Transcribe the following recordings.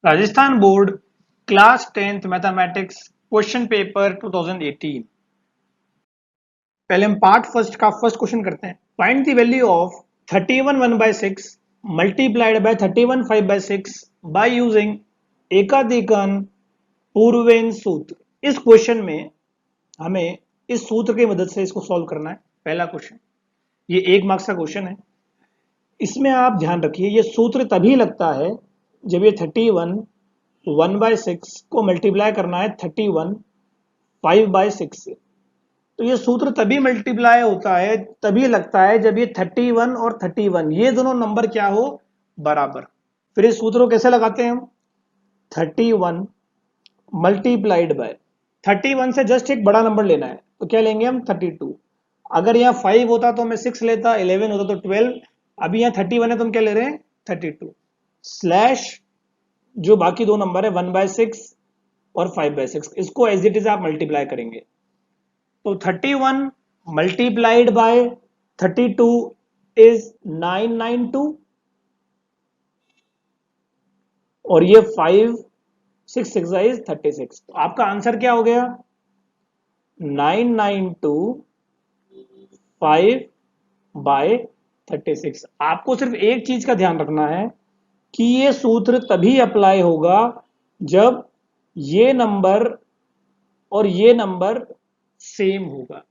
Rajasthan board class 10th mathematics question paper 2018। पहले हम part first का फर्स्ट क्वेश्चन करते हैं। Find the value of 31 1/6 multiplied by 31 5/6 by using एकाधिकन पूर्वेन सूत्र। इस क्वेश्चन में हमें इस सूत्र की मदद से इसको सॉल्व करना है। पहला क्वेश्चन, ये 1 मार्क्स का क्वेश्चन है। इसमें आप ध्यान रखिए, ये सूत्र तभी लगता है जब ये 31 1/6 को मल्टीप्लाई करना है 31 5/6 से। तो ये सूत्र तभी मल्टीप्लाई होता है, तभी लगता है जब ये 31 और 31 ये दोनों नंबर क्या हो, बराबर। फिर इस सूत्र को कैसे लगाते हैं हम? 31 मल्टीप्लाइड बाय 31 से जस्ट एक बड़ा नंबर लेना है, तो क्या लेंगे हम? 32। अगर यहाँ 5 होता तो मैं 6 लेता, 11 होता तो 12। अभी यहाँ 31 है तो हम क्या ले रहे हैं? 32 स्लैश जो बाकी दो नंबर है 1/6 और 5/6, इसको एज इट इज आप मल्टीप्लाई करेंगे। तो 31 मल्टीप्लाइड बाय 32 इज 992 और ये 5 6 6 इज 36। तो आपका आंसर क्या हो गया? 992 5/36। आपको सिर्फ एक चीज का ध्यान रखना है कि ये सूत्र तभी अप्लाई होगा जब ये नंबर और ये नंबर सेम होगा।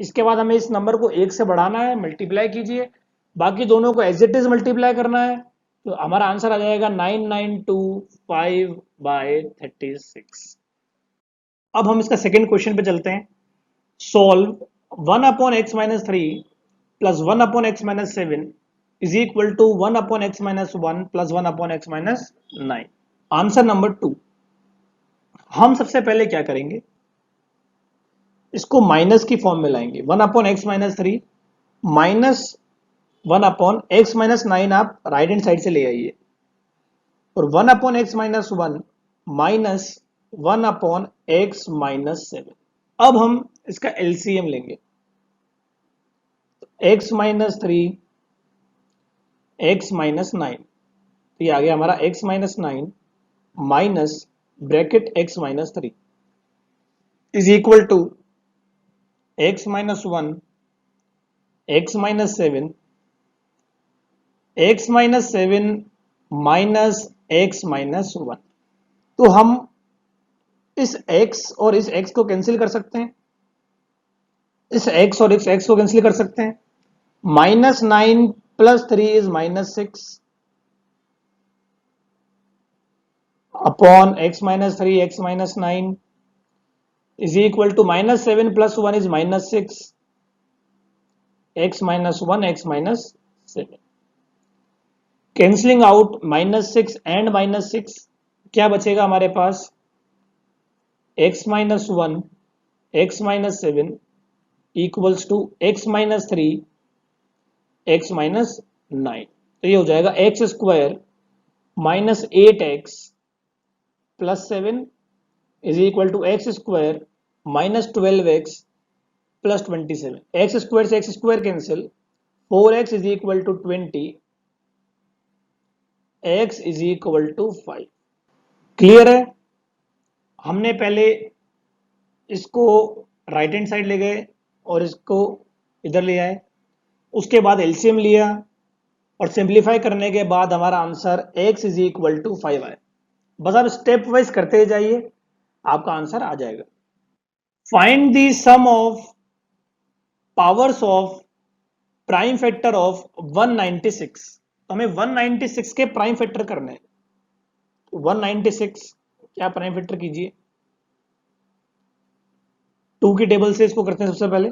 इसके बाद हमें इस नंबर को 1 से बढ़ाना है, मल्टीप्लाई कीजिए, बाकी दोनों को एज इट इज मल्टीप्लाई करना है, तो हमारा आंसर आ जाएगा 9925/36। अब हम इसका सेकेंड क्वेश्चन पे चलते हैं। Solve 1/x-3 plus 1/x-7 is equal to 1/x-1 plus 1/x-9। Answer number 2। हम सबसे पहले क्या करेंगे, इसको माइनस की फॉर्म में लाएंगे। 1/x-3 माइनस 1/x-9 आप राइट हैंड साइड से ले आइए, और 1/x-1 माइनस 1/x-7। अब हम इसका एलसीएम लेंगे। x-3 x-9, तो ये आ गया हमारा x-9 minus bracket x-3 is equal to x-1 x-7 x-7 minus x-1। तो हम इस x और इस x को कैंसिल कर सकते हैं, इस x और इस x को कैंसिल कर सकते हैं। -9 + 3 is -6 upon x-3 x-9 is equal to -7 + 1 is -6 x-1 x-7। Cancelling out -6 and -6, क्या बचेगा हमारे पास? x-1 x-7 equals to x-3 x-9। तो ये हो जाएगा x² -8x + 7 is equal to x² -12x + 27। x² से x² cancel, 4x is equal to 20, x is equal to 5। Clear है? हमने पहले इसको राइट हैंड साइड ले गए और इसको इधर ले आए, उसके बाद एलसीएम लिया और सिंप्लीफाई करने के बाद हमारा answer x is equal to 5 आया। बस आप स्टेप वाइज करते जाइए, आपका आंसर आ जाएगा। Find the sum of powers of prime factor of 196। तो हमें 196 के प्राइम फैक्टर करने हैं। 196 क्या प्राइम फैक्टर कीजिए, 2 की टेबल से इसको करते हैं सबसे पहले।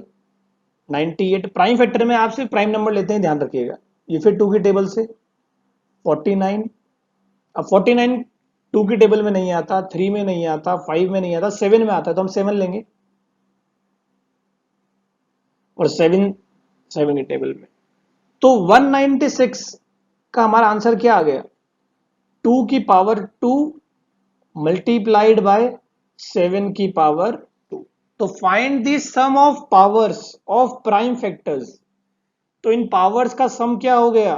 98 प्राइम फैक्टर में आप सिर्फ प्राइम नंबर लेते हैं, ध्यान रखिएगा। ये फिर 2 की टेबल से 49। अब 49 2 की टेबल में नहीं आता, 3 में नहीं आता, 5 में नहीं आता, 7 में आता है, तो हम 7 लेंगे और 7 7 की टेबल में। तो 196 का हमारा आंसर क्या आ गया? 2 की पावर 2 मल्टीप्लाइड बाय 7 की पावर 2। तो find the sum of powers of prime factors. तो इन पावर्स का सम क्या हो गया?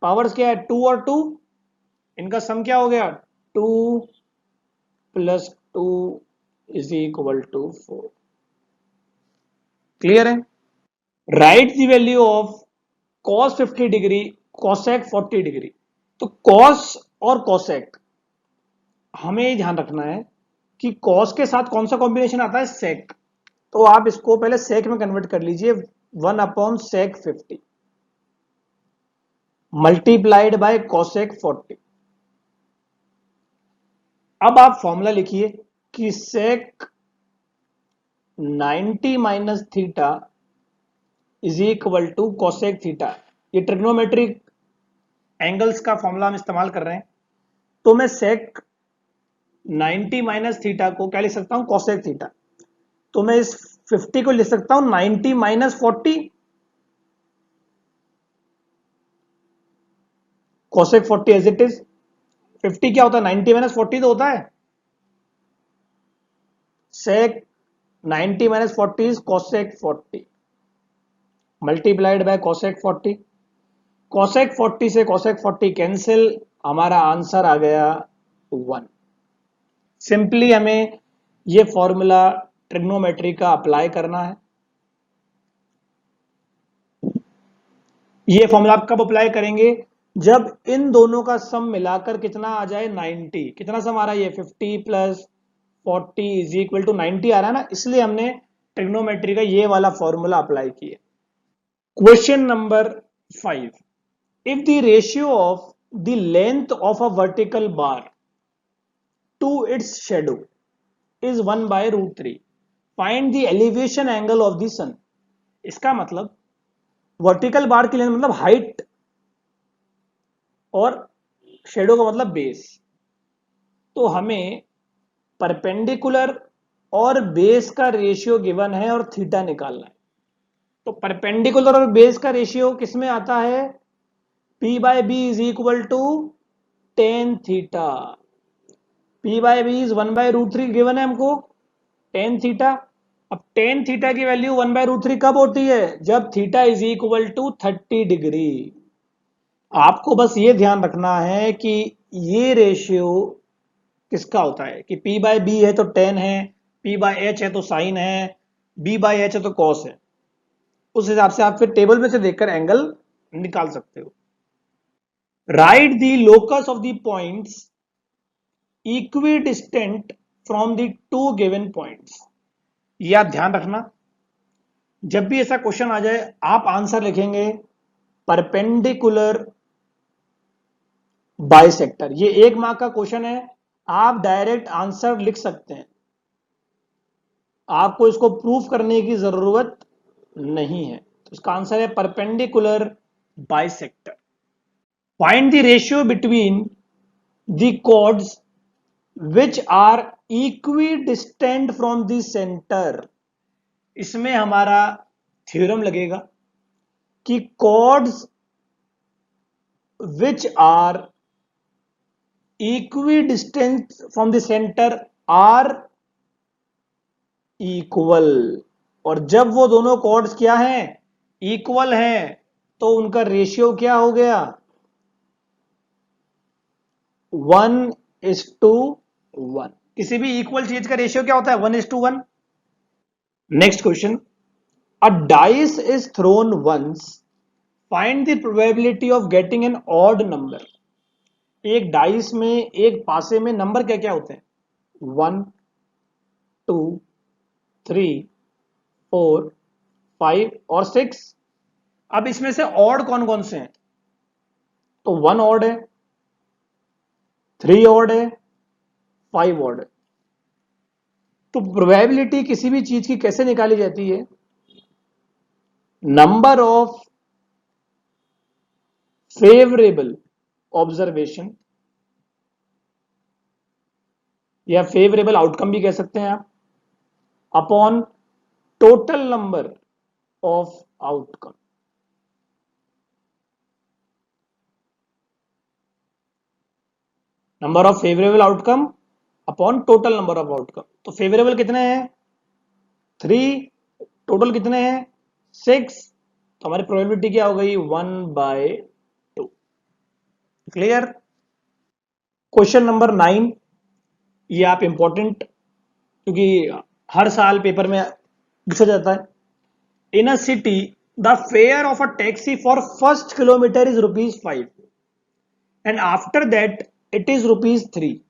पावर्स क्या है? 2 और 2 इनका सम क्या हो गया, 2 + 2 = 4। क्लियर है। Right the value of cos 50 degree cosec 40 degree. तो cos और cosec हमें ये ध्यान रखना है कि cos के साथ कौन सा कॉम्बिनेशन आता है, sec। तो आप इसको पहले sec में कन्वर्ट कर लीजिए, 1/sec 50 मल्टीप्लाइड बाय cosec 40। अब आप फॉर्मूला लिखिए कि sec 90 minus theta = cosec theta. ये ट्रिग्नोमेट्रिक एंगल्स का फॉर्मूला हम इस्तेमाल कर रहे हैं। तो मैं sec 90 माइनस थीटा को क्या लिख सकता हूं, cosec थीटा। तो मैं इस 50 को लिख सकता हूं 90 minus 40 cosec 40 as it is. 50 क्या होता है, 90 माइनस 40 तो होता है। sec 90 minus 40 is cosec 40 multiplied by cosec 40। cosec 40 से cosec 40 कैंसिल, हमारा आंसर आ गया 1। सिंपली हमें ये फॉर्मूला ट्रिग्नोमेट्री का अप्लाई करना है। ये फॉर्मूला आप कब अप्लाई करेंगे, जब इन दोनों का सम मिलाकर कितना आ जाए, 90। कितना सम आ रहा है, ये 50 + 40 = 90 आ रहा है ना, इसलिए हमने ट्रिग्नोमेट्री का ये वाला फॉर्मूला अप्लाई किया। Question number 5, if the ratio of the length of a vertical bar to its shadow is 1/√3, find the elevation angle of the sun। इसका मतलब वर्टिकल बार की लेंथ मतलब हाइट और शेडो का मतलब बेस। तो हमें परपेंडिकुलर और बेस का रेशियो गिवन है और थीटा निकालना है। तो परपेंडिकुलर और बेस का रेशियो किसमें आता है, P/B = tan theta. P/B is 1/√3 given है हमको, tan थीटा। अब tan थीटा की वैल्यू 1/√3 कब होती है, जब थीटा = 30 डिग्री। आपको बस ये ध्यान रखना है कि ये रेशियो किसका होता है कि P/B है तो tan है, P/H है तो sin है, B/H है तो cos है। उस हिसाब से आप फिर टेबल में से देखकर एंगल निकाल सकते हो। Right the locus of the points equidistant from the two given points. ये आप ध्यान रखना, जब भी ऐसा क्वेश्चन आ जाए आप आंसर लिखेंगे परपेंडिकुलर बाइसेक्टर। ये 1 मार्क का क्वेश्चन है, आप डायरेक्ट आंसर लिख सकते हैं, आपको इसको प्रूफ करने की जरूरत नहीं है। तो इसका आंसर है perpendicular bisector. Find the ratio between the chords which are equidistant from the centre. इसमें हमारा थ्योरम लगेगा कि chords which are equidistant from the centre are equal. और जब वो दोनों कॉर्ड्स क्या हैं, इक्वल हैं, तो उनका रेशियो क्या हो गया, 1:1। किसी भी इक्वल चीज का रेशियो क्या होता है, 1:1। Next question, a dice is thrown once, find the probability of getting an odd number. एक डाइस में एक पासे में नंबर क्या क्या होते हैं, 1, 2, 3, 4, 5 और 6। अब इसमें से ऑड कौन कौन से हैं, तो 1 ऑड है, 3 ऑड है, 5 ऑड है। तो प्रोबेबिलिटी किसी भी चीज की कैसे निकाली जाती है, नंबर ऑफ फेवरेबल ऑब्जर्वेशन या फेवरेबल आउटकम भी कह सकते हैं आप, upon total number of outcome. Number of favourable outcome upon total number of outcome. तो फेवरेबल कितने हैं, 3, टोटल कितने हैं, 6। तो हमारी प्रोबेबिलिटी क्या हो गई, 1/2। क्लियर। क्वेश्चन नंबर 9, ये आप इंपॉर्टेंट, क्योंकि हर साल पेपर में पूछा जाता है। In a city the fare of a taxi for first kilometre is ₹5 and after that it is ₹3.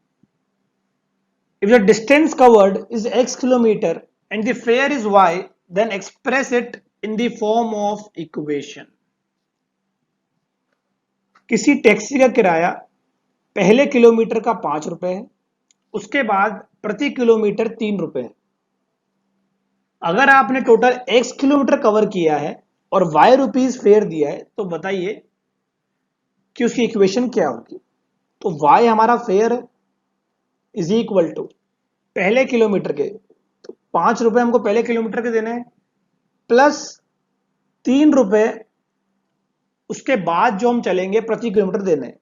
If the distance covered is x kilometer and the fare is y, then express it in the form of equation. किसी taxi का किराया पहले kilometre का ₹5 है, उसके बाद प्रति kilometre ₹3 है। अगर आपने टोटल x किलोमीटर कवर किया है और y रुपीज फेयर दिया है, तो बताइए कि उसकी इक्वेशन क्या होगी। तो y हमारा फेयर है, इज इक्वल टू पहले किलोमीटर के, तो ₹5 हमको पहले किलोमीटर के देने हैं, प्लस ₹3 उसके बाद जो हम चलेंगे प्रति किलोमीटर देने हैं।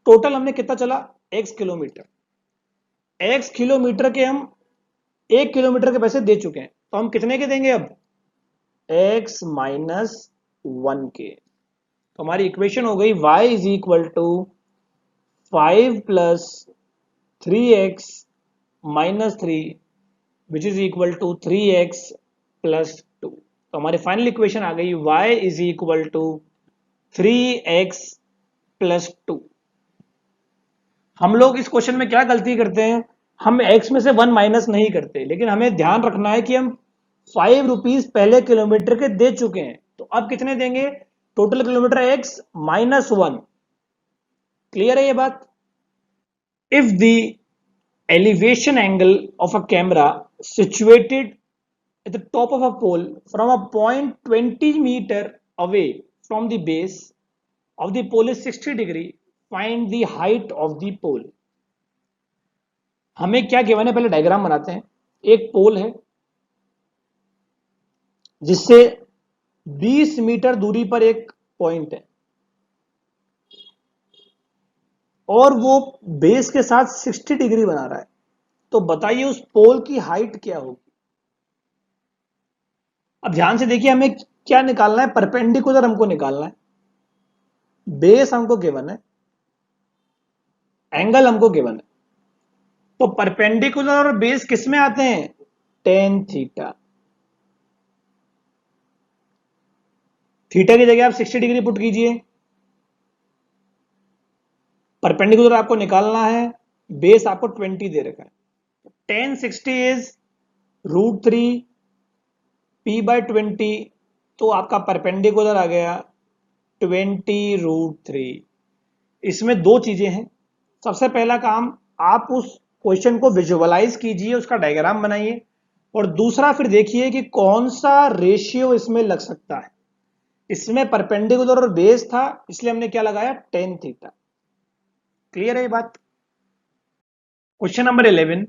टोटल हमने कितना चला, x किलोमीटर। x किलोमीटर के हम 1 किलोमीटर के पैसे दे चुके हैं, तो हम कितने के देंगे अब, x माइनस 1 के। तो हमारी इक्वेशन हो गई y is equal to 5 plus 3x minus 3 which is equal to 3x plus 2। तो हमारी फाइनल इक्वेशन आ गई y is equal to 3x plus 2। हम लोग इस क्वेश्चन में क्या गलती करते हैं, हम x में से 1 माइनस नहीं करते, लेकिन हमें ध्यान रखना है कि हम ₹5 पहले किलोमीटर के दे चुके हैं, तो अब कितने देंगे, total kilometre x minus 1। Clear है ये बात। If the elevation angle of a camera situated at the top of a pole from a point 20 meter away from the base of the pole is 60 degree, find the height of the pole। हमें क्या given है, पहले diagram बनाते हैं। एक पोल है जिससे 20 metre दूरी पर एक पॉइंट है और वो बेस के साथ 60 डिग्री बना रहा है, तो बताइए उस पोल की हाइट क्या होगी। अब ध्यान से देखिए, हमें क्या निकालना है, परपेंडिकुलर हमको निकालना है, बेस हमको गिवन है, एंगल हमको गिवन है। तो परपेंडिकुलर और बेस किस में आते हैं, टेन थीटा। थीटा की जगह आप 60 डिग्री पुट कीजिए। परपेंडिकुलर आपको निकालना है, बेस आपको 20 दे रखा है। 1060 इज √3 p/20, तो आपका परपेंडिकुलर आ गया 20√3। इसमें दो चीजें हैं। सबसे पहला काम, आप उस क्वेश्चन को विजुअलाइज कीजिए, उसका डायग्राम बनाइए, और दूसरा फिर देखिए कि कौन सा रेशियो इसमें लग सकता है। इसमें परपेंडिकुलर और बेस था, इसलिए हमने क्या लगाया, टेन थीटा। क्लियर है ये बात। Question number 11,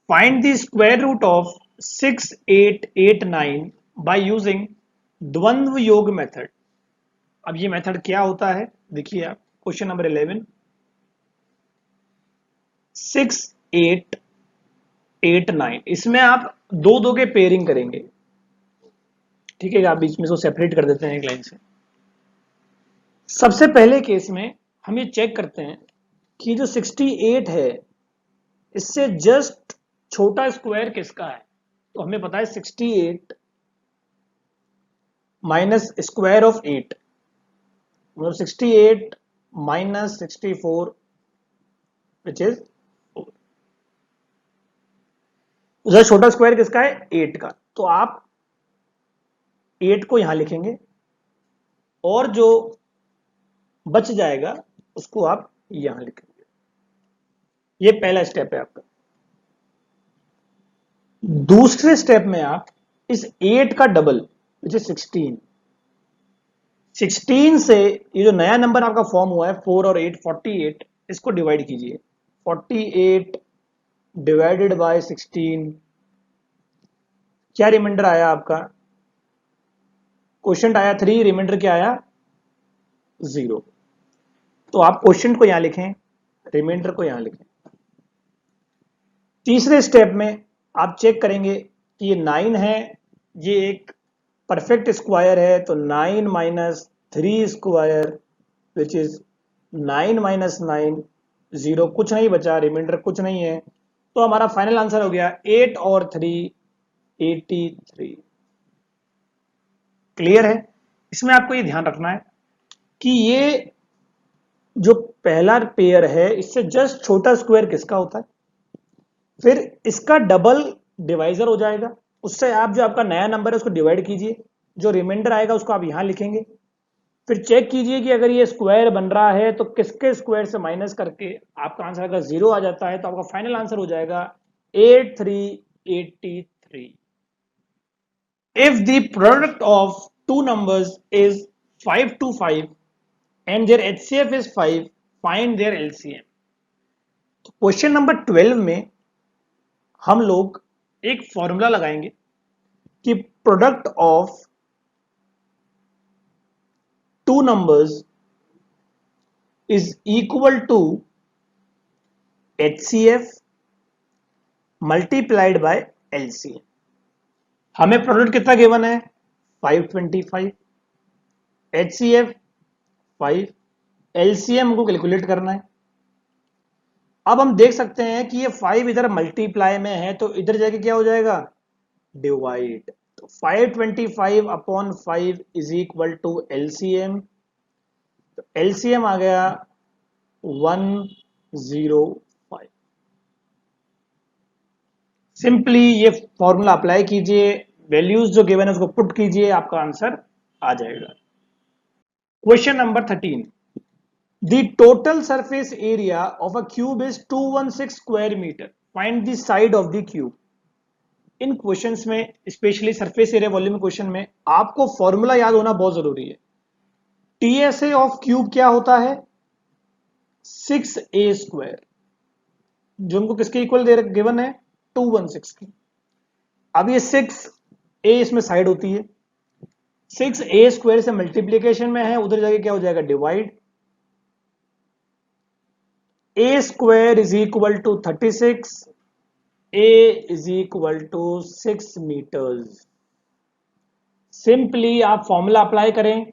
find the square root of 6889 by using द्वंद्व योग मेथड। अब ये मेथड क्या होता है, देखिए आप क्वेश्चन नंबर 11, 6889, इसमें आप दो दो के पेयरिंग करेंगे। ठीक है, आप बीच में इसको सेपरेट कर देते हैं एक लाइन से। सबसे पहले केस में हम ये चेक करते हैं कि जो 68 है इससे जस्ट छोटा स्क्वायर किसका है। तो हमें पता है 68 माइनस स्क्वायर ऑफ 8, मतलब 68 माइनस 64 विच इज 4। जस्ट छोटा स्क्वायर किसका है, 8 का। तो आप 8 को यहां लिखेंगे और जो बच जाएगा उसको आप यहां लिखेंगे। ये पहला स्टेप है आपका। दूसरे स्टेप में आप इस 8 का डबल विच इज 16 से ये जो नया नंबर आपका फॉर्म हुआ है 4 और 8 48, इसको डिवाइड कीजिए। 48 डिवाइडेड बाय 16, क्या रिमाइंडर आया आपका, क्वेश्चन आया 3, रिमाइंडर क्या आया 0। तो आप क्वेश्चन को यहां लिखें, रिमाइंडर को यहां लिखें। तीसरे स्टेप में आप चेक करेंगे कि ये 9 है, ये एक परफेक्ट स्क्वायर है, तो 9 minus 3 square which is 9 minus 9 0 कुछ नहीं बचा, रिमाइंडर कुछ नहीं है, तो हमारा फाइनल आंसर हो गया 8 और 3 83। क्लियर है? इसमें आपको ये ध्यान रखना है कि ये जो पहला पेयर है इससे जस्ट छोटा स्क्वायर किसका होता है, फिर इसका डबल डिवाइजर हो जाएगा, उससे आप जो आपका नया नंबर है उसको डिवाइड कीजिए, जो रिमाइंडर आएगा उसको आप यहां लिखेंगे, फिर चेक कीजिए कि अगर ये स्क्वायर बन रहा है तो किसके स्क्वायर से माइनस करके आपका आंसर अगर 0 आ जाता है तो आपका फाइनल आंसर हो जाएगा 8383। If the product of two numbers is 5 to 5 and their HCF is 5, find their LCM। Question number 12 में हम लोग एक फॉर्मूला लगाएंगे कि product of two numbers is equal to HCF multiplied by LCM। हमें product कितना गिवन है 525, HCF 5, LCM को कैलकुलेट करना है। अब हम देख सकते हैं कि ये 5 इधर मल्टीप्लाई में है तो इधर जाके क्या हो जाएगा डिवाइड, तो 525 upon 5 is equal to LCM, तो LCM आ गया 105। सिंपली ये फॉर्मूला अप्लाई कीजिए, वैल्यूज जो गिवन है उसको पुट कीजिए, आपका आंसर आ जाएगा। Question number 13, the total surface area of a cube is 216 square meter, find the side of the cube। इन क्वेश्चंस में specially surface area volume question में आपको फॉर्मूला याद होना बहुत जरूरी है। टीएसए ऑफ क्यूब क्या होता है 6a स्क्वायर, जो हमको किसके इक्वल दे गिवन है 216 की। अब ये 6a इसमें साइड होती है, 6a स्क्वायर से मल्टीप्लीकेशन में है, उधर जाके क्या हो जाएगा divide, a square is equal to 36, a is equal to 6 meters. Simply आप फॉर्मूला अप्लाई करें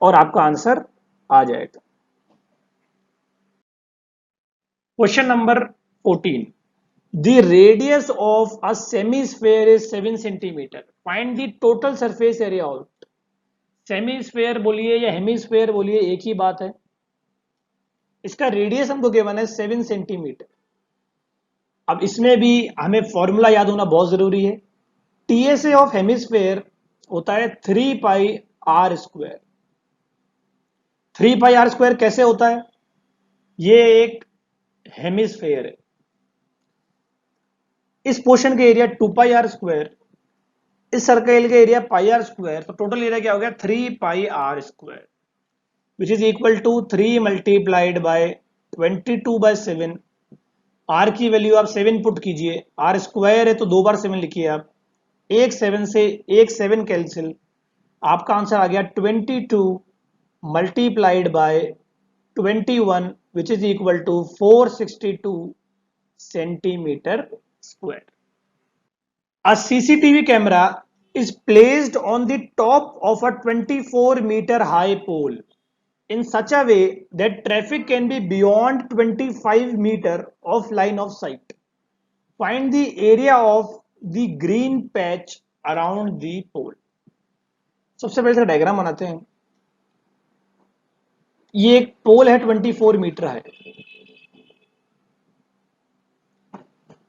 और आपका आंसर आ जाएगा। Question number 14, the radius of a semisphere is 7 centimeter, find the total surface area of. Semisphere बोलिए या hemisphere बोलिए एक ही बात है, इसका रेडियस हमको गिवन है 7 सेंटीमीटर। अब इसमें भी हमें फॉर्मूला याद होना बहुत जरूरी है। टीएसए ऑफ हेमिस्फेयर होता है 3 pi R square. 3 pi R square कैसे होता है, ये एक हेमिस्फेयर है, इस पोर्शन के एरिया 2 पाई आर स्क्वायर, इस सर्कल के एरिया पाई आर स्क्वायर, तो टोटल एरिया क्या हो गया 3 pi R square, which is equal to 3 multiplied by 22/7। R की वैल्यू आप 7 पुट कीजिए, आर स्क्वायर है तो 2 बार 7 लिखिए आप, एक 7 से एक 7 कैंसिल, आपका आंसर आ गया 22 multiplied by 21 which is equal to 462 centimetre square. A CCTV camera is placed on the top of a 24-meter high pole in such a way that traffic can be beyond 25 meter of line of sight. Find the area of the green patch around the pole। सबसे पहले diagram बनाते हैं। ये एक पोल है 24 metre है,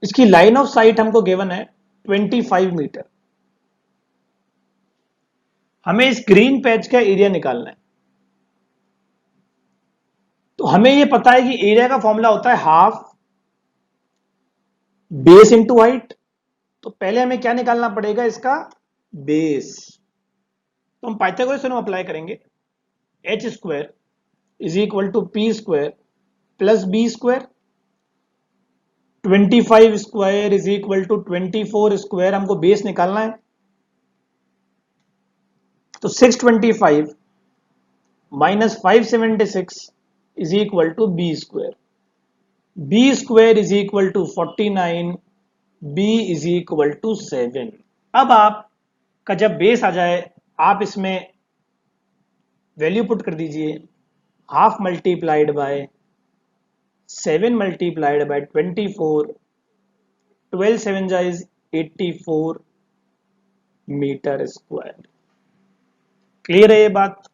इसकी line of site हमको गिवन है 25 मीटर। हमें इस ग्रीन पैच का एरिया निकालना है, तो हमें यह पता है कि एरिया का फॉर्मूला होता है हाफ बेस इंटू हाइट, तो पहले हमें क्या निकालना पड़ेगा इसका बेस, तो हम पाइथागोरस थ्योरम अप्लाई करेंगे, h square is equal to p square plus b square, 25 square is equal to 24 square, हमको बेस निकालना है, तो 625 minus 576 is equal to b square, b square is equal to 49, b is equal to 7। अब आपका जब base आ जाए आप इसमें वैल्यू पुट कर दीजिए, half multiplied by 7 multiplied by 24, 12 7 is 84 metre square. Clear है ये बात?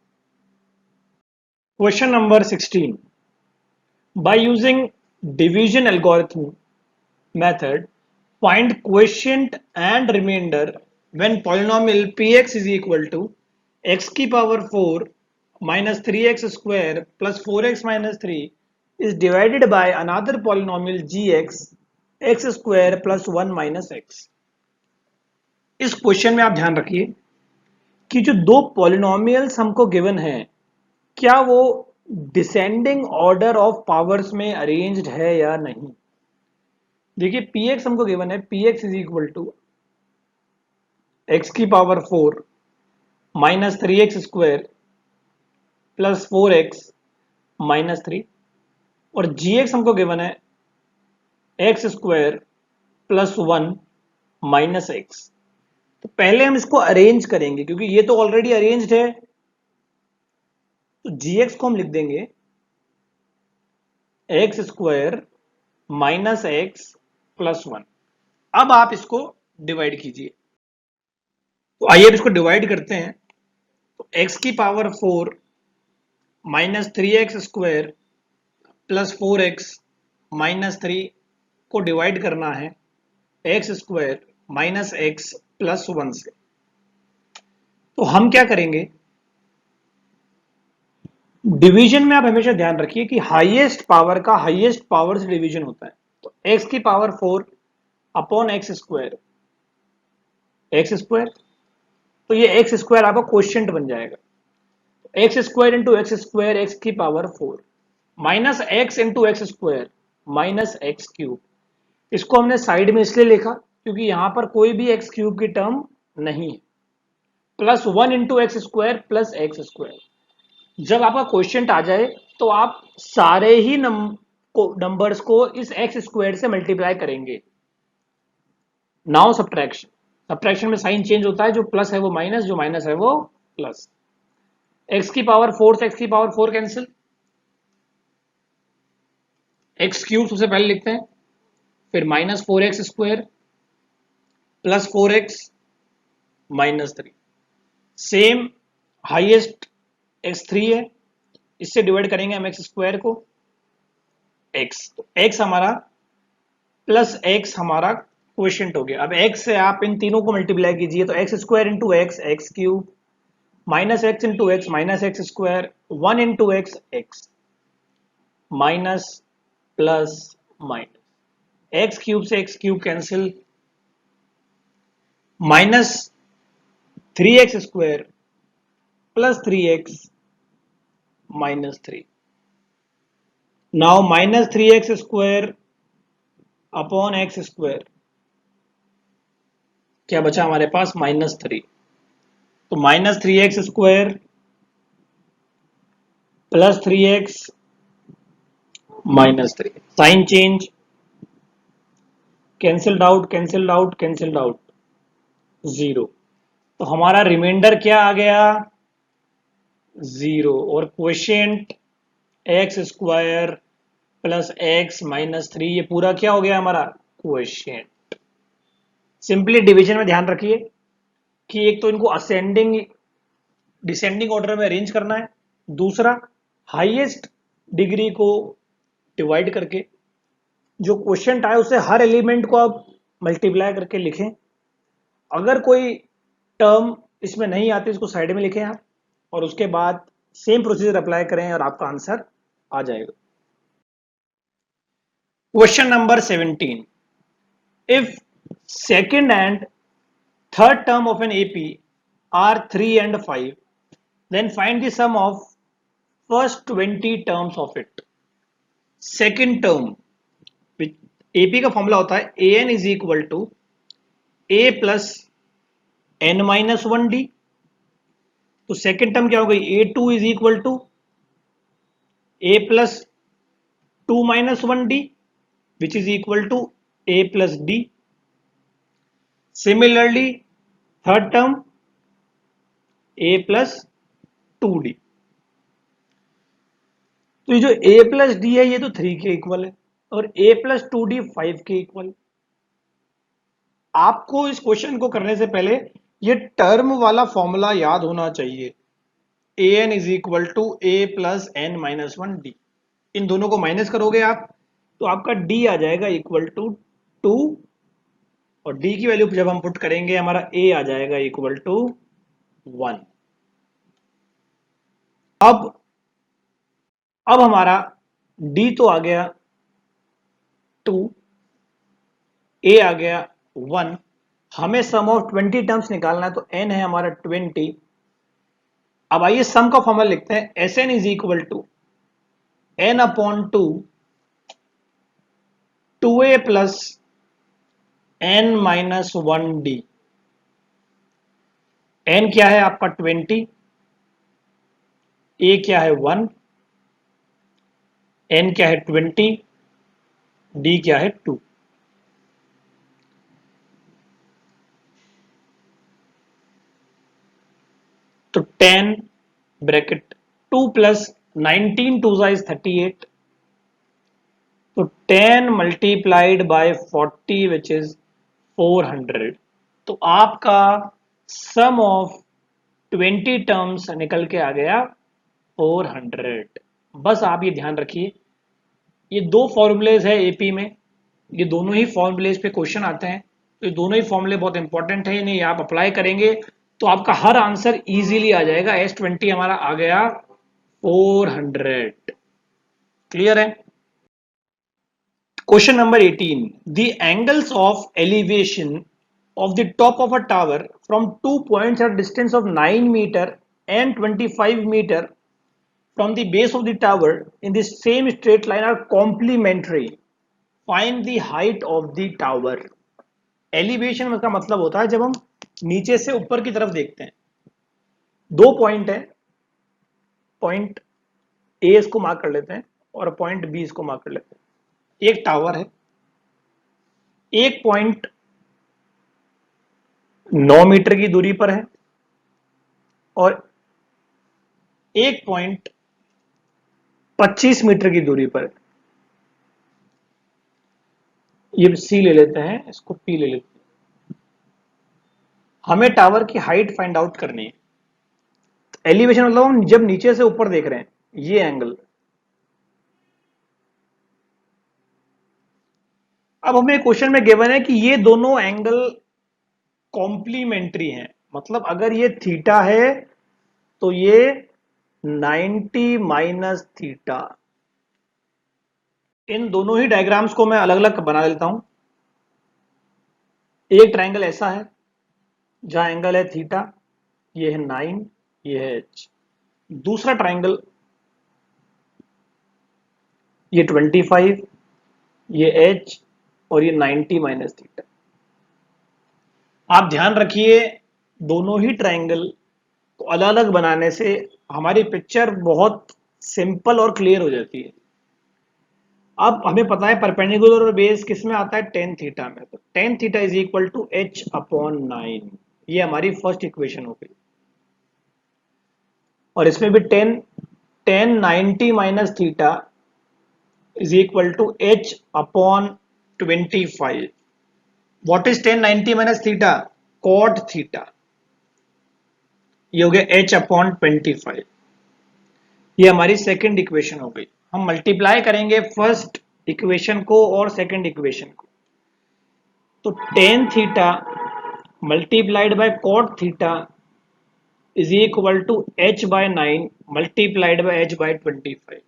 Question number 16, by using division algorithm method, find quotient and remainder when polynomial px is equal to x की power 4 minus 3x square plus 4x minus 3 is divided by another polynomial gx x square plus 1 minus x। इस question में आप ध्यान रखिए कि जो दो polynomials हमको गिवन है, क्या वो डिसेंडिंग ऑर्डर ऑफ पावर्स में अरेंज्ड है या नहीं। देखिए px हमको गिवन है, px is equal to x की power 4 minus 3x square plus 4x minus 3, और gx हमको गिवन है x square plus 1 minus x। तो पहले हम इसको अरेंज करेंगे क्योंकि ये तो ऑलरेडी अरेंज्ड है, तो gx को हम लिख देंगे x square minus x plus 1। अब आप इसको डिवाइड कीजिए, तो आइए अब इसको डिवाइड करते हैं। तो x की power 4 minus 3x square plus 4x minus 3 को डिवाइड करना है x square minus x plus 1 से। तो हम क्या करेंगे, डिवीजन में आप हमेशा ध्यान रखिए कि हाईएस्ट पावर का हाईएस्ट पावर से डिवीजन होता है। तो x की पावर 4 अपॉन एक्स स्क्वायर, तो ये एक्स स्क्वायर आपका क्वोशिएंट बन जाएगा। X square into x square x की power 4 minus x into x square minus x cube. इसको हमने साइड में इसलिए लिखा क्योंकि यहां पर कोई भी एक्स क्यूब की टर्म नहीं है, plus 1 into x square plus x square. जब आपका क्वोशिएंट आ जाए तो आप सारे ही नंबर्स को इस एक्स स्क्वायर से मल्टीप्लाई करेंगे। नाउ सब्ट्रैक्शन में साइन चेंज होता है, जो प्लस है वो माइनस, जो माइनस है वो प्लस। एक्स की पावर 4 से एक्स की पावर 4 कैंसिल, एक्स क्यूब सबसे पहले लिखते हैं, फिर minus 4x square plus 4x minus 3। Same highest x3 है, इससे डिवाइड करेंगे हम एक्स स्क्वायर को x, तो x हमारा प्लस x हमारा क्वोशिएंट हो गया। अब x से आप इन तीनों को मल्टीप्लाई कीजिए, तो x square into x x cube minus x into x minus x square 1 into x x minus plus minus, x cube से x cube cancel, minus 3x square plus 3x minus 3। Now minus 3x square upon x square, क्या बचा हमारे पास minus 3, तो minus 3x square plus 3x minus 3, sign change, cancelled out cancelled out cancelled out, 0। तो हमारा reminder क्या आ गया, 0, और quotient x square plus x minus 3, ये पूरा क्या हो गया हमारा क्वोशिएंट। सिंपली डिवीजन में ध्यान रखिए कि एक तो इनको असेंडिंग डिसेंडिंग ऑर्डर में अरेंज करना है, दूसरा हाईएस्ट डिग्री को डिवाइड करके जो क्वोशिएंट आए उसे हर एलिमेंट को आप मल्टीप्लाई करके लिखें। अगर कोई टर्म इसमें नहीं आती इसको साइड में लिखें आप, और उसके बाद सेम प्रोसीजर अप्लाई करें और आपका आंसर आ जाएगा। Question number 17, if second and third term of an AP are 3 and 5, then find the sum of first 20 terms of it। Second term AP का फॉर्मूला होता है AN is equal to A plus N minus 1D। तो second term क्या हो गई, A2 is equal to A plus 2 minus 1D which is equal to A plus D। Similarly third term A plus 2D। तो ये जो a plus D है ये तो 3 के इक्वल है और a प्लस 2d 5 के इक्वल। आपको इस क्वेश्चन को करने से पहले ये टर्म वाला फॉर्मूला याद होना चाहिए, a n is equal to a plus n minus one d. इन दोनों को माइनस करोगे आप तो आपका d आ जाएगा इक्वल टू 2 और d की वैल्यू जब हम पुट करेंगे हमारा a आ जाएगा इक्वल टू 1। अब हमारा d तो आ गया 2, a आ गया 1, हमें सम ऑफ 20 टर्म्स निकालना है तो n है हमारा 20। अब आइए सम का फॉर्मूला लिखते हैं, S n is equal to n upon two a plus n minus one d. N क्या है आपका 20, ए क्या है 1, एन क्या है 20, डी क्या है 2। तो 10 ब्रैकेट 2 प्लस 19 टू इज 38, तो 10 मल्टीप्लाइड बाय 40 विच इज 400। तो आपका सम ऑफ 20 टर्म्स निकल के आ गया 400। बस आप ये ध्यान रखिए, ये दो फॉर्मूलेज है एपी में, ये दोनों ही फॉर्मूलेज पे क्वेश्चन आते हैं, तो ये दोनों ही फॉर्मूले बहुत इंपॉर्टेंट है, इन्हें आप अप्लाई करेंगे तो आपका हर आंसर इजीली आ जाएगा। S20 हमारा आ गया 400। क्लियर है? Question number 18. The angles of elevation of the top of a tower from 2 points at a distance of 9 meter and 25 meter from the base of the tower in the same straight line are complementary. Find the height of the tower. Elevation का मतलब होता है जब हम नीचे से ऊपर की तरफ देखते हैं। दो पॉइंट है, पॉइंट ए इसको मार्क कर लेते हैं और पॉइंट बी इसको मार्क कर लेते हैं। एक टावर है, एक पॉइंट 9 मीटर की दूरी पर है और एक पॉइंट 25 मीटर की दूरी पर है। ये सी ले लेते हैं, इसको पी ले लेते हैं। हमें टावर की हाइट फाइंड आउट करनी है। एलिवेशन मतलब हम जब नीचे से ऊपर देख रहे हैं, ये एंगल। अब हमें क्वेश्चन में गिवन है कि ये दोनों एंगल कॉम्प्लीमेंट्री हैं, मतलब अगर ये थीटा है तो ये 90 माइनस थीटा। इन दोनों ही डायग्राम्स को मैं अलग अलग बना लेता हूं। एक ट्रायंगल ऐसा है जहां एंगल है थीटा, ये है 9, ये है h। दूसरा ट्रायंगल ये 25, ये h और ये 90 माइनस थीटा। आप ध्यान रखिए, दोनों ही ट्रायंगल को अलग अलग बनाने से हमारी पिक्चर बहुत सिंपल और क्लियर हो जाती है। अब हमें पता है परपेंडिकुलर और बेस किस में आता है, टेन थीटा में। तो tan theta is equal to h upon 9, ये हमारी फर्स्ट इक्वेशन हो गई। और इसमें भी tan 90 minus theta is equal to h upon 25। What is tan 90 minus theta? Cot theta. ये हो गया h अपॉन 25। ये हमारी सेकंड इक्वेशन हो गई। हम मल्टीप्लाई करेंगे फर्स्ट इक्वेशन को और सेकंड इक्वेशन को, तो tan theta multiplied by cot theta is equal to h by 9 multiplied by h by 25।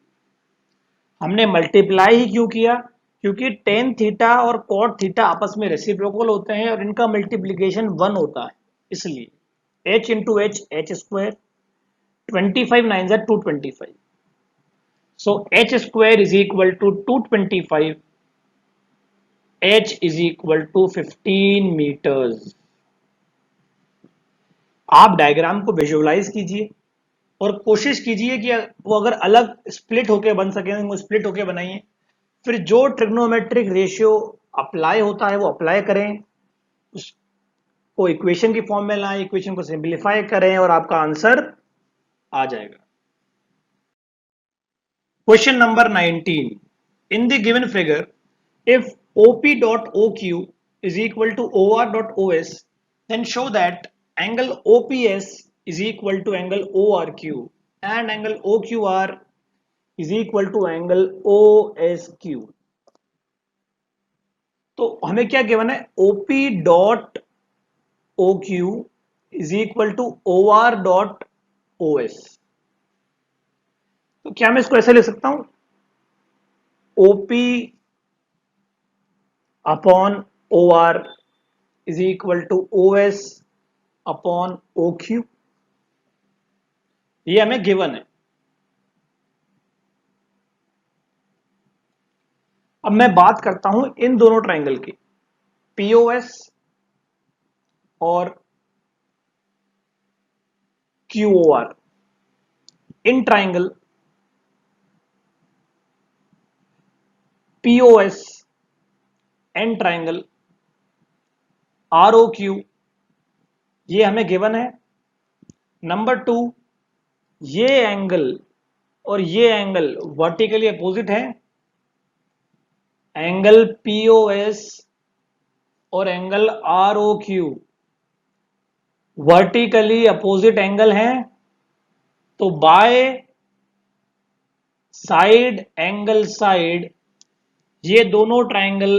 हमने मल्टीप्लाई ही क्यों किया? क्योंकि टेन थीटा और कॉट थीटा आपस में रेसिप्रोकल होते हैं और इनका मल्टीप्लीकेशन 1 होता है, इसलिए h इंटू एच स्क्वायर, 25 9 जा 225। So h square is equal to 225, h is equal to 15 meters। आप डायग्राम को विजुअलाइज कीजिए और कोशिश कीजिए कि वो अगर अलग स्प्लिट होके बन सके वो स्प्लिट होके बनाइए। फिर जो ट्रिग्नोमेट्रिक रेशियो अप्लाई होता है वो अप्लाई करें, उसको इक्वेशन की फॉर्म में लाएं, इक्वेशन को सिंप्लीफाई करें और आपका आंसर आ जाएगा। Question number 19. In the given figure, if OP.OQ is equal to OR.OS, then show that angle OPS is equal to angle ORQ and angle OQR is equal to angle OSQ. तो हमें क्या given है, OP dot OQ is equal to OR dot OS. तो क्या मैं इसको ऐसे लिख सकता हूं, OP upon OR is equal to OS upon OQ. ये हमें गिवन है. अब मैं बात करता हूं इन दोनों ट्राइंगल की, POS और QOR. In triangle POS and triangle ROQ ये हमें गिवन है. नंबर 2, ये एंगल और ये एंगल वर्टिकली अपोजिट है. एंगल POS और angle ROQ vertically opposite angle हैं. तो बाय साइड एंगल साइड ये दोनों ट्राइंगल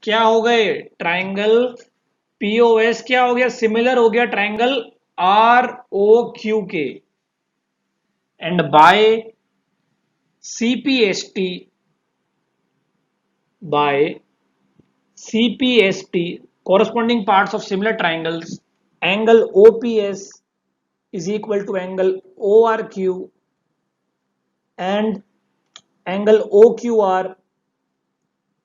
क्या हो गए, ट्राइंगल POS क्या हो गया, सिमिलर हो गया ट्राइंगल ROQ के. And by CPST corresponding parts of similar triangles, angle OPS is equal to angle ORQ and angle OQR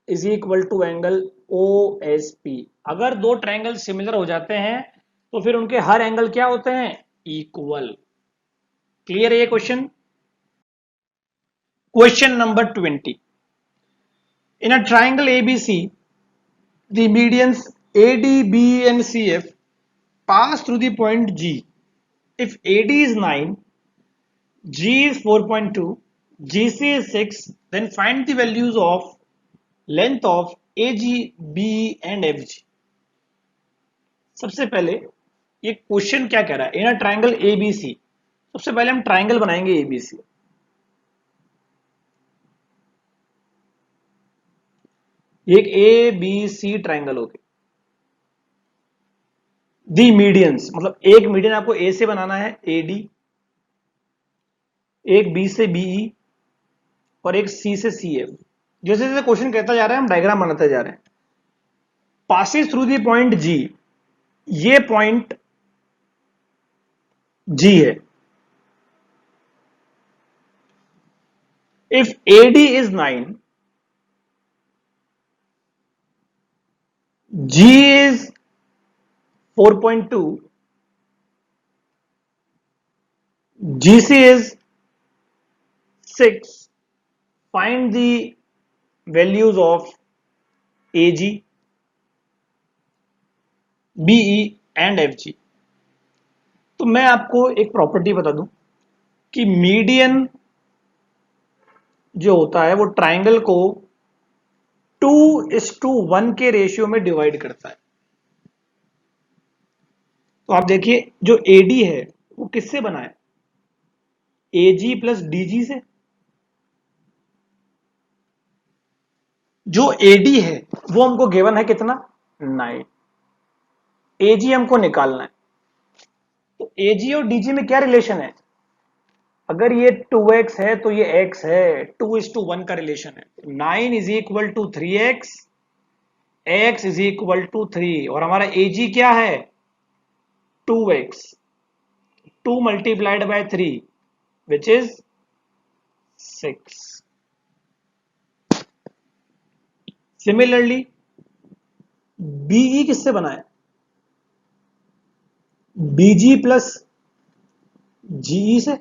is equal to angle OSP. अगर दो ट्राइंगल सिमिलर हो जाते हैं तो फिर उनके हर एंगल क्या होते हैं, इक्वल. क्लियर है ये question. Question number 20. In a triangle ABC, the medians AD, BE and CF pass through the point G. If AD is 9, G is 4.2, GC is 6, then find the values of length of AG, BE and FG. सबसे पहले ये question क्या कह रहा है, in a triangle ABC. सबसे पहले हम ट्राइंगल बनाएंगे ABC. एक ABC ट्राइंगल हो गया. दी मीडियंस मतलब एक मीडियन आपको A से बनाना है AD, एक B से BE और एक C से CF. जैसे जैसे क्वेश्चन कहता जा रहा है हम डायग्राम बनाते जा रहे हैं. Passes through the point G, ये पॉइंट G है. If AD is 9, G is 4.2, GC is 6, find the values of AG, BE and FG. तो मैं आपको एक प्रॉपर्टी बता दूं कि मीडियन जो होता है वो ट्राइंगल को 2:1 के रेशियो में डिवाइड करता है. तो आप देखिए जो AD है वो किससे बना है, AG प्लस DG से. जो AD है वो हमको गिवन है कितना, 9. AG हमको निकालना है. तो AG और DG में क्या रिलेशन है, अगर ये 2x है तो ये x है, 2:1 का रिलेशन है. 9 is equal to 3x, x is equal to 3 और हमारा AG क्या है 2x, 2 multiplied by 3 which is 6. Similarly BE किससे बना है, BG प्लस GE से.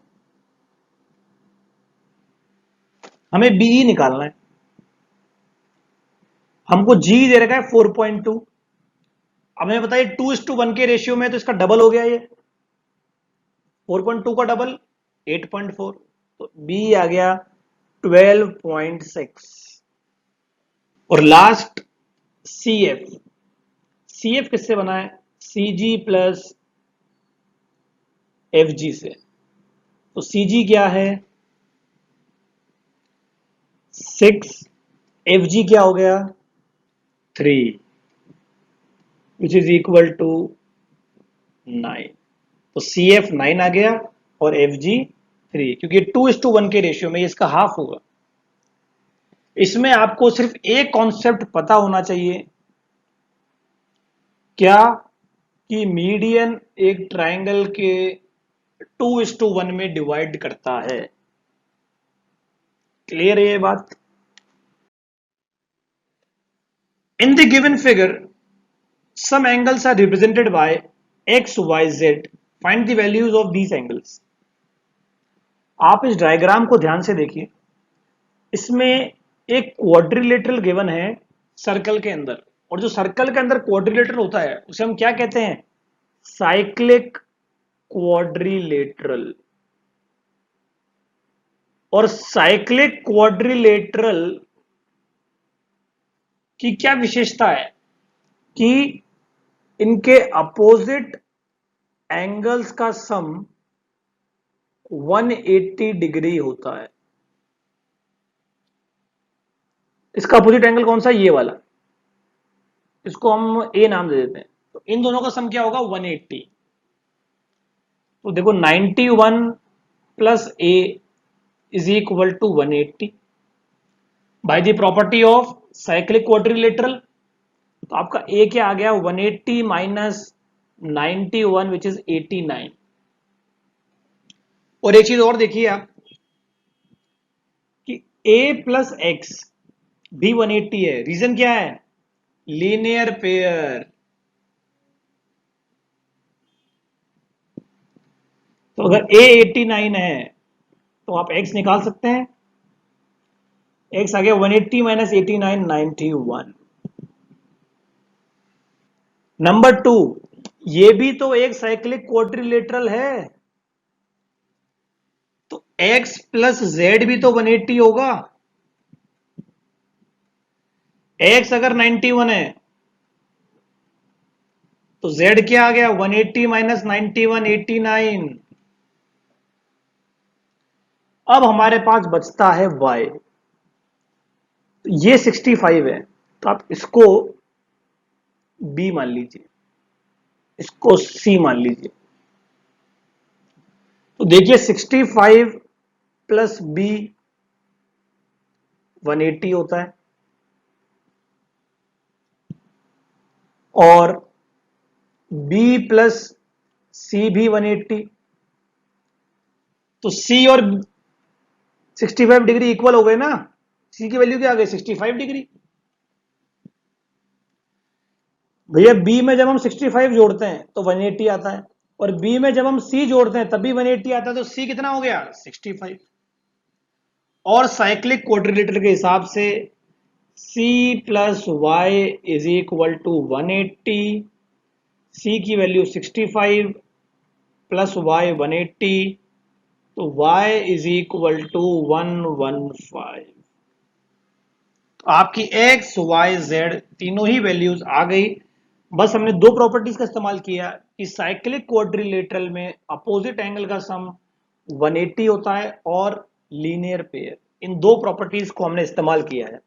हमें BE निकालना है. हमको G दे रखा है 4.2. अब हमें बताइए 2:1 के रेशियो में तो इसका डबल हो गया, ये 4.2 का डबल 8.4. तो BE आ गया 12.6 और लास्ट CF, CF किससे बना है? CG प्लस FG से। तो CG क्या है? 6, FG क्या हो गया? 3, विच इज इक्वल टू 9। तो CF 9 आ गया और FG 3, क्योंकि 2:1 के रेशियो में इसका हाफ होगा। इसमें आपको सिर्फ एक कॉन्सेप्ट पता होना चाहिए, क्या? कि मीडियन एक ट्राइंगल के 2:1 में डिवाइड करता है। क्लियर है ये बात? In the given figure some angles are represented by x, y, z. Find the values of these angles. आप इस डायग्राम को ध्यान से देखिए। इसमें एक क्वाड्रिलेटरल गिवन है सर्कल के अंदर, और जो सर्कल के अंदर क्वाड्रिलेटरल होता है उसे हम क्या कहते हैं? Cyclic quadrilateral. और साइक्लिक क्वाड्रिलेटरल की क्या विशेषता है? कि इनके अपोजिट एंगल्स का सम 180 डिग्री होता है। इसका अपोजिट एंगल कौन सा? ये वाला। इसको हम ए नाम दे देते हैं। तो इन दोनों का सम क्या होगा? 180। तो देखो 91 plus A is equal to 180 by the property of cyclic quadrilateral. तो आपका ए क्या आ गया? 180 माइनस 91 विच इज 89। और एक चीज और देखिए आप कि ए प्लस एक्स भी 180 है। रीजन क्या है? Linear pair. तो अगर a 89 है तो आप x निकाल सकते हैं। x आ गया 180 माइनस 89, 91। नंबर 2, ये भी तो एक साइक्लिक क्वाड्रिलेटरल है, तो x प्लस जेड भी तो 180 होगा। x अगर 91 है तो z क्या आ गया? 180 माइनस 91, 89। अब हमारे पास बचता है y। तो ये 65 है, तो आप इसको b मान लीजिए, इसको c मान लीजिए। तो देखिए 65 प्लस b 180 होता है, और b प्लस c भी 180। तो c और 65 डिग्री इक्वल हो गए ना। c की वैल्यू क्या आ गई? 65 डिग्री। भैया b में जब हम 65 जोड़ते हैं तो 180 आता है, और b में जब हम c जोड़ते हैं तब भी 180 आता है। तो c कितना हो गया? 65। और साइक्लिक क्वाड्रिलेटरल के हिसाब से c plus y is equal to 180। c की वैल्यू 65 प्लस वाई 180, तो y इज इक्वल टू 115। तो आपकी x, y, z तीनों ही वैल्यूज आ गई। बस हमने दो प्रॉपर्टीज का इस्तेमाल किया कि साइक्लिक क्वाड्रिलेटरल में अपोजिट एंगल का सम 180 होता है और लीनियर पेयर। इन दो प्रॉपर्टीज को हमने इस्तेमाल किया है।